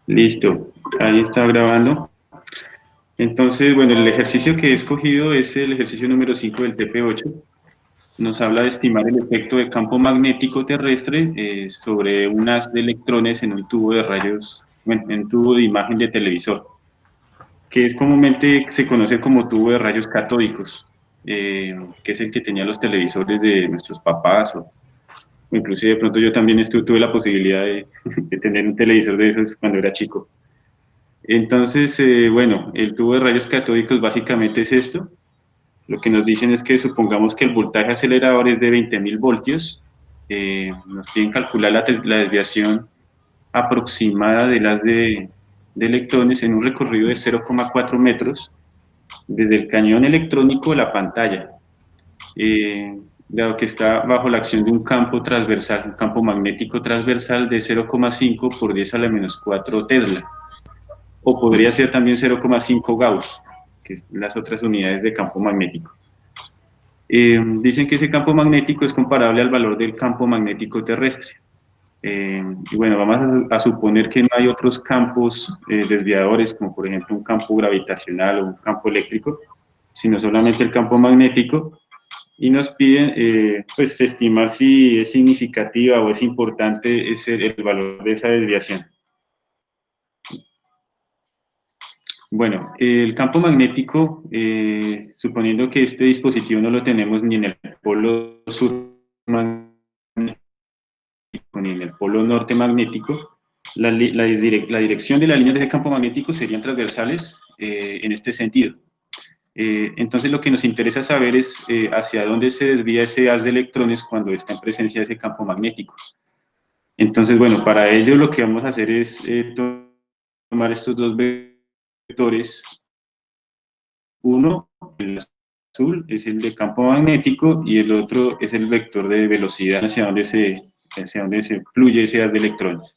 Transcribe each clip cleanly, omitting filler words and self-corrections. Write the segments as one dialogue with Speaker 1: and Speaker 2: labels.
Speaker 1: Listo, ahí está grabando. Entonces, bueno, el ejercicio que he escogido es el ejercicio número 5 del TP8. Nos habla de estimar el efecto de campo magnético terrestre sobre un haz de electrones en un tubo de rayos, en un tubo de imagen de televisor, que es comúnmente se conoce como tubo de rayos catódicos, que es el que tenía los televisores de nuestros papás, o inclusive de pronto yo también tuve la posibilidad de tener un televisor de esos cuando era chico. Entonces, bueno, el tubo de rayos catódicos básicamente es esto. Lo que nos dicen es que supongamos que el voltaje acelerador es de 20.000 voltios. Nos piden calcular la desviación aproximada de las de electrones en un recorrido de 0,4 metros desde el cañón electrónico a la pantalla, dado que está bajo la acción de un campo transversal, un campo magnético transversal de 0,5 por 10 a la menos 4 Tesla, o podría ser también 0,5 Gauss, que es las otras unidades de campo magnético. Dicen que ese campo magnético es comparable al valor del campo magnético terrestre. Y bueno, vamos a suponer que no hay otros campos desviadores, como por ejemplo un campo gravitacional o un campo eléctrico, sino solamente el campo magnético, y nos piden pues estimar si es significativa o es importante el valor de esa desviación. Bueno, el campo magnético, suponiendo que este dispositivo no lo tenemos ni en el polo sur magnético ni en el polo norte magnético, la dirección de las líneas de campo magnético serían transversales en este sentido. Entonces lo que nos interesa saber es hacia dónde se desvía ese haz de electrones cuando está en presencia de ese campo magnético. Entonces, bueno, para ello lo que vamos a hacer es tomar estos dos vectores. Uno, el azul, es el de campo magnético y el otro es el vector de velocidad hacia donde se fluye ese haz de electrones.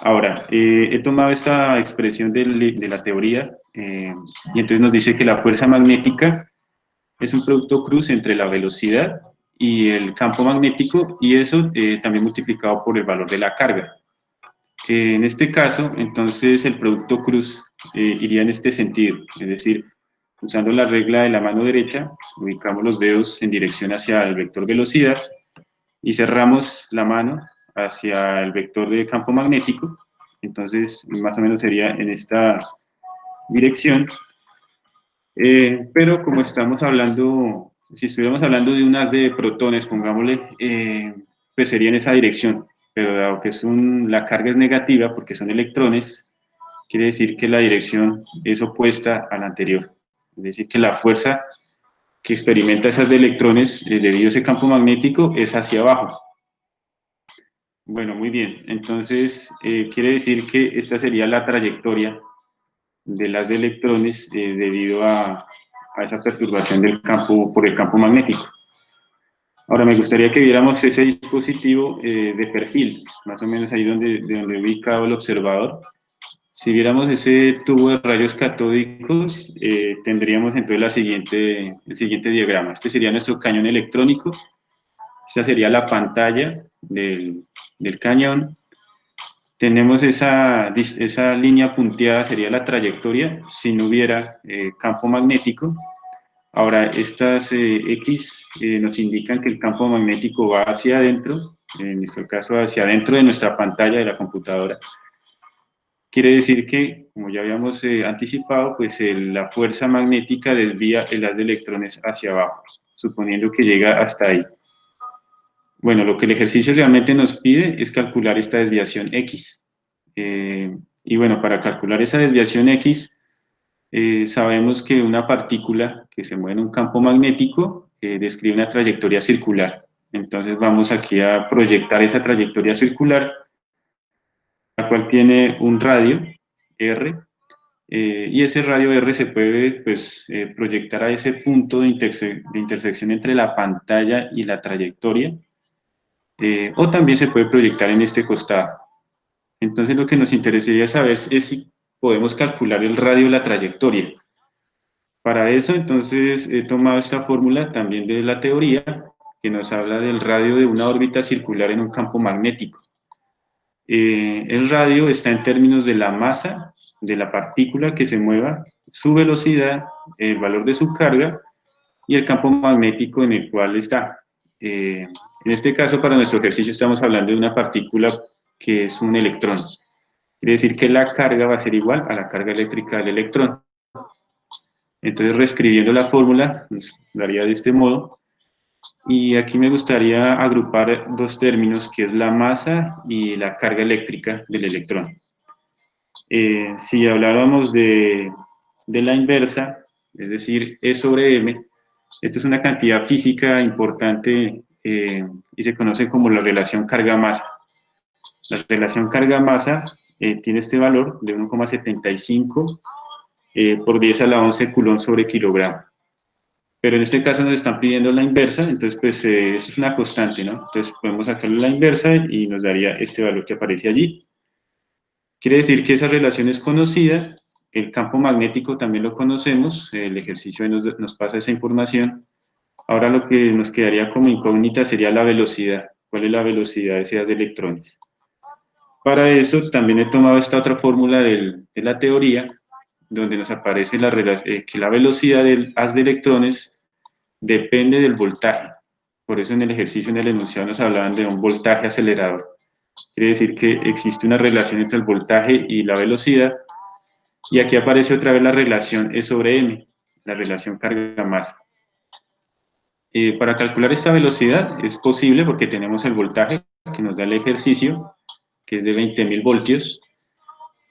Speaker 1: Ahora, he tomado esta expresión de la teoría y entonces nos dice que la fuerza magnética es un producto cruz entre la velocidad y el campo magnético, y eso también multiplicado por el valor de la carga. En este caso, entonces el producto cruz iría en este sentido, es decir, usando la regla de la mano derecha, ubicamos los dedos en dirección hacia el vector velocidad y cerramos la mano hacia el vector de campo magnético. Entonces, más o menos sería en esta dirección. Pero como estamos hablando, si estuviéramos hablando de un haz de protones, pongámosle, pues sería en esa dirección. Pero dado que la carga es negativa porque son electrones, quiere decir que la dirección es opuesta a la anterior. Es decir, que la fuerza que experimenta esas de electrones debido a ese campo magnético es hacia abajo. Bueno, muy bien. Entonces, quiere decir que esta sería la trayectoria de las de electrones debido a esa perturbación del campo por el campo magnético. Ahora, me gustaría que viéramos ese dispositivo de perfil, más o menos ahí de donde he ubicado el observador. Si viéramos ese tubo de rayos catódicos, tendríamos entonces el siguiente diagrama. Este sería nuestro cañón electrónico. Esta sería la pantalla del cañón. Tenemos esa línea punteada, sería la trayectoria si no hubiera campo magnético. Ahora, estas X nos indican que el campo magnético va hacia adentro, en nuestro caso hacia adentro de nuestra pantalla de la computadora. Quiere decir que, como ya habíamos anticipado, pues la fuerza magnética desvía el haz de electrones hacia abajo, suponiendo que llega hasta ahí. Bueno, lo que el ejercicio realmente nos pide es calcular esta desviación X. Y bueno, para calcular esa desviación X, sabemos que una partícula que se mueve en un campo magnético describe una trayectoria circular. Entonces vamos aquí a proyectar esa trayectoria circular, la cual tiene un radio R, y ese radio R se puede pues, proyectar a ese punto de intersección entre la pantalla y la trayectoria, o también se puede proyectar en este costado. Entonces lo que nos interesaría saber es si podemos calcular el radio de la trayectoria. Para eso entonces he tomado esta fórmula también de la teoría que nos habla del radio de una órbita circular en un campo magnético. El radio está en términos de la masa de la partícula que se mueva, su velocidad, el valor de su carga y el campo magnético en el cual está. En este caso, para nuestro ejercicio estamos hablando de una partícula que es un electrón. Quiere decir que la carga va a ser igual a la carga eléctrica del electrón. Entonces, reescribiendo la fórmula, nos daría de este modo. Y aquí me gustaría agrupar dos términos, que es la masa y la carga eléctrica del electrón. Si habláramos de la inversa, es decir, E sobre M, esto es una cantidad física importante y se conoce como la relación carga-masa. La relación carga-masa tiene este valor de 1,75 por 10 a la 11 coulomb sobre kilogramo. Pero en este caso nos están pidiendo la inversa, entonces pues eso es una constante, ¿no? Entonces podemos sacarle la inversa y nos daría este valor que aparece allí. Quiere decir que esa relación es conocida, el campo magnético también lo conocemos, el ejercicio nos pasa esa información. Ahora lo que nos quedaría como incógnita sería la velocidad. ¿Cuál es la velocidad de esas electrones? Para eso también he tomado esta otra fórmula de la teoría, donde nos aparece que la velocidad del haz de electrones depende del voltaje. Por eso en el ejercicio, en el enunciado, nos hablaban de un voltaje acelerador. Quiere decir que existe una relación entre el voltaje y la velocidad. Y aquí aparece otra vez la relación E sobre M, la relación carga-masa. Para calcular esta velocidad es posible porque tenemos el voltaje que nos da el ejercicio, que es de 20.000 voltios,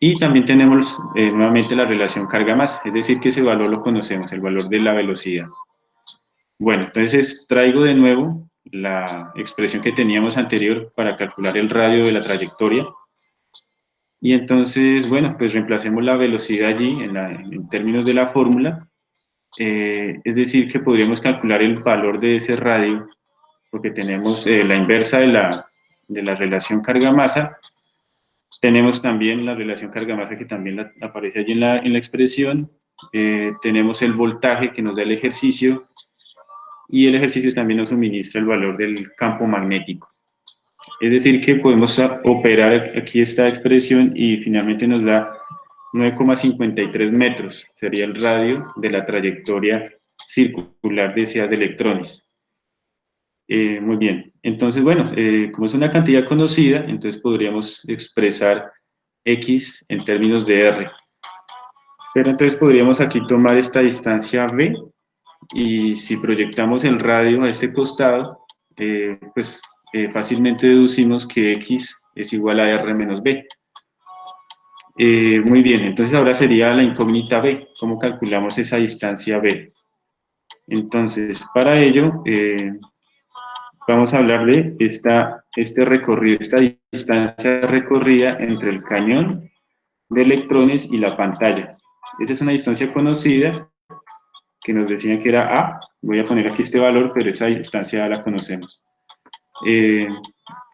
Speaker 1: y también tenemos nuevamente la relación carga-masa, es decir, que ese valor lo conocemos, el valor de la velocidad. Bueno, entonces traigo de nuevo la expresión que teníamos anterior para calcular el radio de la trayectoria. Y entonces, bueno, pues reemplacemos la velocidad allí en términos de la fórmula. Es decir, que podríamos calcular el valor de ese radio, porque tenemos la inversa de la relación carga-masa. Tenemos también la relación carga-masa que también aparece allí en la expresión. Tenemos el voltaje que nos da el ejercicio y el ejercicio también nos suministra el valor del campo magnético. Es decir, que podemos operar aquí esta expresión y finalmente nos da 9,53 metros. Sería el radio de la trayectoria circular de ese haz de electrones. Muy bien. Entonces, bueno, como es una cantidad conocida, entonces podríamos expresar X en términos de R. Pero entonces podríamos aquí tomar esta distancia B y si proyectamos el radio a este costado, pues fácilmente deducimos que X es igual a R menos B. Muy bien, entonces ahora sería la incógnita B. ¿Cómo calculamos esa distancia B? Entonces, para ello, vamos a hablar de este recorrido, esta distancia recorrida entre el cañón de electrones y la pantalla. Esta es una distancia conocida que nos decían que era A. Voy a poner aquí este valor, pero esa distancia A la conocemos.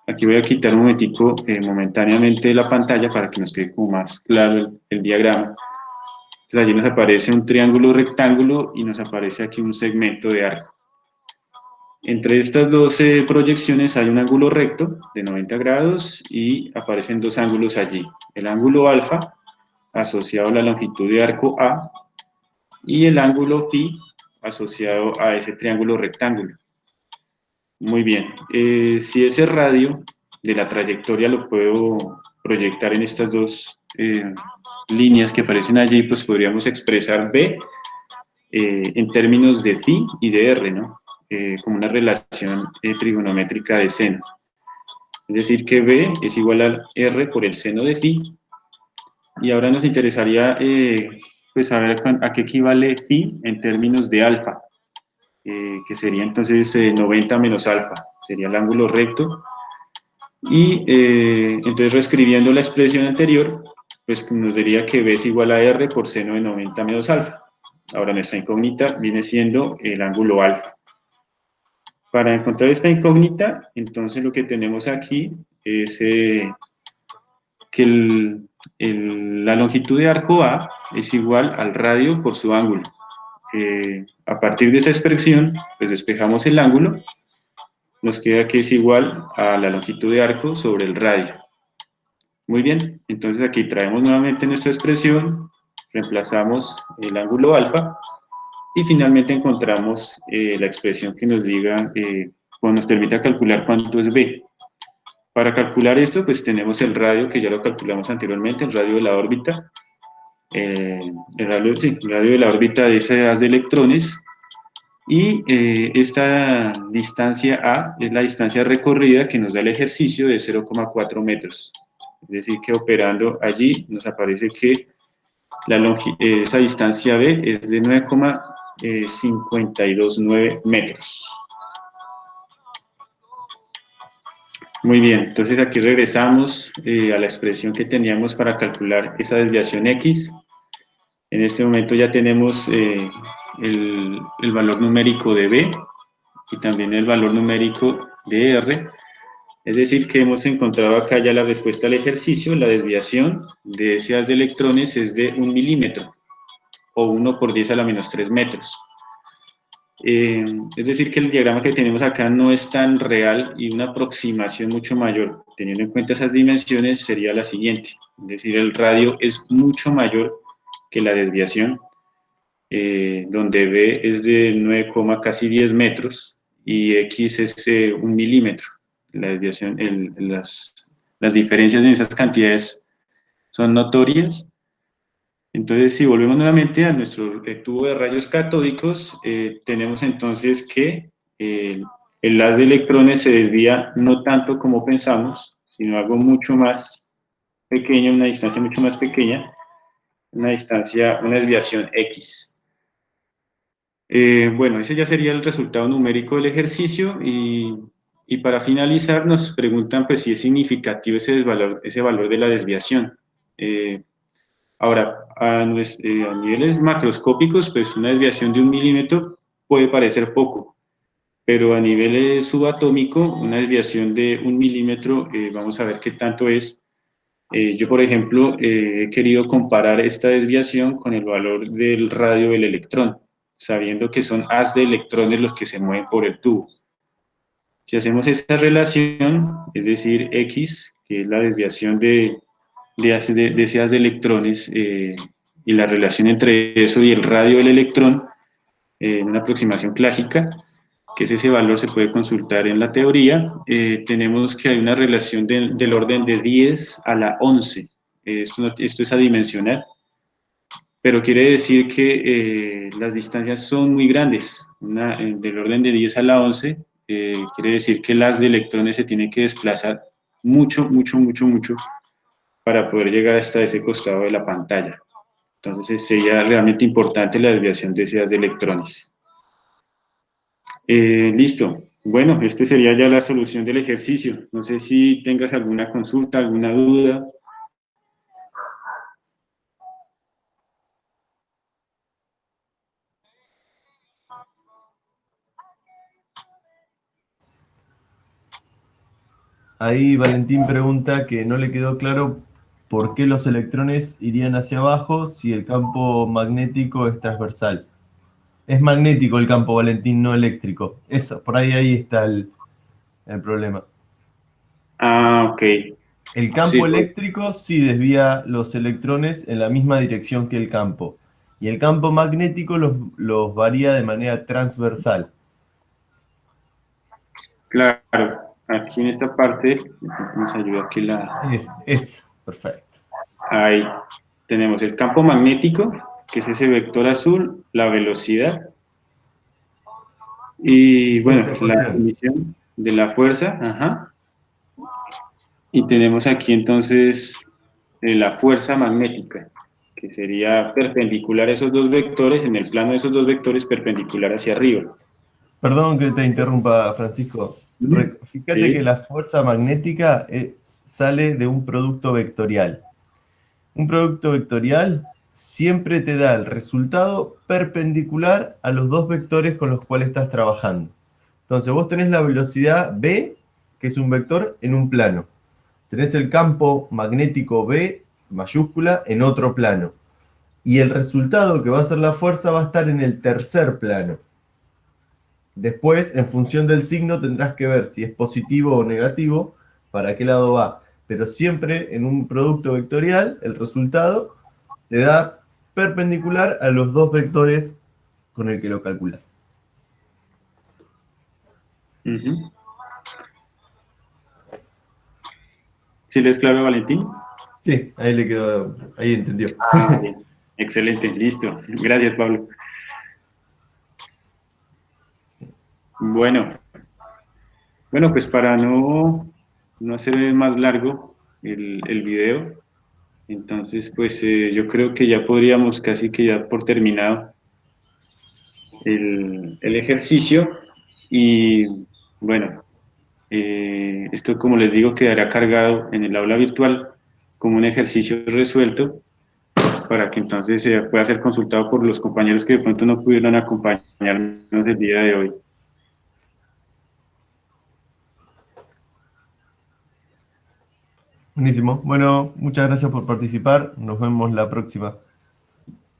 Speaker 1: Aquí voy a quitar un momentico momentáneamente la pantalla para que nos quede como más claro el diagrama. Entonces allí nos aparece un triángulo rectángulo y nos aparece aquí un segmento de arco. Entre estas dos proyecciones hay un ángulo recto de 90 grados y aparecen dos ángulos allí. El ángulo alfa, asociado a la longitud de arco A, y el ángulo phi, asociado a ese triángulo rectángulo. Muy bien. Si ese radio de la trayectoria lo puedo proyectar en estas dos líneas que aparecen allí, pues podríamos expresar B en términos de phi y de R, ¿no? Como una relación trigonométrica de seno. Es decir, que B es igual a R por el seno de phi. Y ahora nos interesaría pues saber a qué equivale phi en términos de alfa, que sería entonces 90 menos alfa, sería el ángulo recto. Y entonces reescribiendo la expresión anterior, pues nos diría que B es igual a R por seno de 90 menos alfa. Ahora nuestra incógnita viene siendo el ángulo alfa. Para encontrar esta incógnita, entonces lo que tenemos aquí es que la longitud de arco A es igual al radio por su ángulo. A partir de esa expresión, pues despejamos el ángulo, nos queda que es igual a la longitud de arco sobre el radio. Muy bien, entonces aquí traemos nuevamente nuestra expresión, reemplazamos el ángulo alfa y finalmente encontramos la expresión que nos diga, o nos permita calcular cuánto es b. Para calcular esto, pues tenemos el radio, que ya lo calculamos anteriormente, el radio de la órbita, el radio de la órbita de ese haz de electrones, y esta distancia A es la distancia recorrida que nos da el ejercicio de 0,4 metros. Es decir, que operando allí nos aparece que esa distancia B es de 9,529 metros. Muy bien, entonces aquí regresamos a la expresión que teníamos para calcular esa desviación X. En este momento ya tenemos el valor numérico de B y también el valor numérico de R. Es decir, que hemos encontrado acá ya la respuesta al ejercicio. La desviación de ese haz de electrones es de 1 milímetro, o 1 por 10 a la menos 3 metros. Es decir, que el diagrama que tenemos acá no es tan real y una aproximación mucho mayor, teniendo en cuenta esas dimensiones, sería la siguiente. Es decir, el radio es mucho mayor que la desviación, donde B es de 9, casi 10 metros y X es 1 milímetro. La desviación, las diferencias en esas cantidades son notorias. Entonces, si volvemos nuevamente a nuestro tubo de rayos catódicos, tenemos entonces que el haz de electrones se desvía no tanto como pensamos, sino algo mucho más pequeño, una distancia mucho más pequeña, una desviación X. Bueno, ese ya sería el resultado numérico del ejercicio y para finalizar nos preguntan pues, si es significativo ese valor de la desviación. Ahora, a niveles macroscópicos, pues una desviación de 1 milímetro puede parecer poco, pero a nivel subatómico, una desviación de 1 milímetro, vamos a ver qué tanto es. Yo, por ejemplo, he querido comparar esta desviación con el valor del radio del electrón, sabiendo que son haz de electrones los que se mueven por el tubo. Si hacemos esta relación, es decir, X, que es la desviación de ese haz de electrones, y la relación entre eso y el radio del electrón, en una aproximación clásica, que es ese valor, se puede consultar en la teoría, tenemos que hay una relación del orden de 10 a la 11. Esto es adimensional, pero quiere decir que las distancias son muy grandes, del orden de 10 a la 11, quiere decir que el haz de electrones se tiene que desplazar mucho, mucho, mucho, mucho para poder llegar hasta ese costado de la pantalla. Entonces sería realmente importante la desviación de ese haz de electrones. Listo. Bueno, este sería ya la solución del ejercicio. No sé si tengas alguna consulta, alguna duda.
Speaker 2: Ahí Valentín pregunta que no le quedó claro por qué los electrones irían hacia abajo si el campo magnético es transversal. Es magnético el campo, Valentín, no eléctrico. Eso, por ahí está el problema.
Speaker 1: Ah, ok.
Speaker 2: El
Speaker 1: Sí,
Speaker 2: campo
Speaker 1: pues,
Speaker 2: eléctrico sí desvía los electrones en la misma dirección que el campo. Y el campo magnético los varía de manera transversal.
Speaker 1: claro. Aquí en esta parte, nos ayuda aquí
Speaker 2: Es perfecto.
Speaker 1: ahí tenemos el campo magnético, que es ese vector azul, la velocidad, y bueno,
Speaker 2: Esa
Speaker 1: la
Speaker 2: ecuación.
Speaker 1: definición de la fuerza, ajá. Y tenemos aquí entonces la fuerza magnética, que sería perpendicular a esos dos vectores, en el plano de esos dos vectores perpendicular hacia arriba.
Speaker 2: Perdón que te interrumpa, Francisco. Fíjate que
Speaker 1: Sí,
Speaker 2: la fuerza magnética sale de un producto vectorial. Un producto vectorial siempre te da el resultado perpendicular a los dos vectores con los cuales estás trabajando. Entonces vos tenés la velocidad v, que es un vector, en un plano. Tenés el campo magnético B, mayúscula, en otro plano. Y el resultado que va a ser la fuerza va a estar en el tercer plano. Después, en función del signo, tendrás que ver si es positivo o negativo, para qué lado va. pero siempre en un producto vectorial el resultado te da perpendicular a los dos vectores con el que lo calculas.
Speaker 1: Ujú. ¿Sí les claro, Valentín?
Speaker 2: Sí, ahí le quedó, ahí entendió.
Speaker 1: Ah, bien. Excelente, listo. Gracias, Pablo. Bueno, bueno, pues para no hacer más largo el video, entonces pues yo creo que ya podríamos casi que ya por terminado el ejercicio y bueno, esto como les digo quedará cargado en el aula virtual como un ejercicio resuelto para que entonces pueda ser consultado por los compañeros que de pronto no pudieron acompañarnos el día de hoy.
Speaker 2: Buenísimo. Bueno, muchas gracias por participar. Nos vemos la próxima.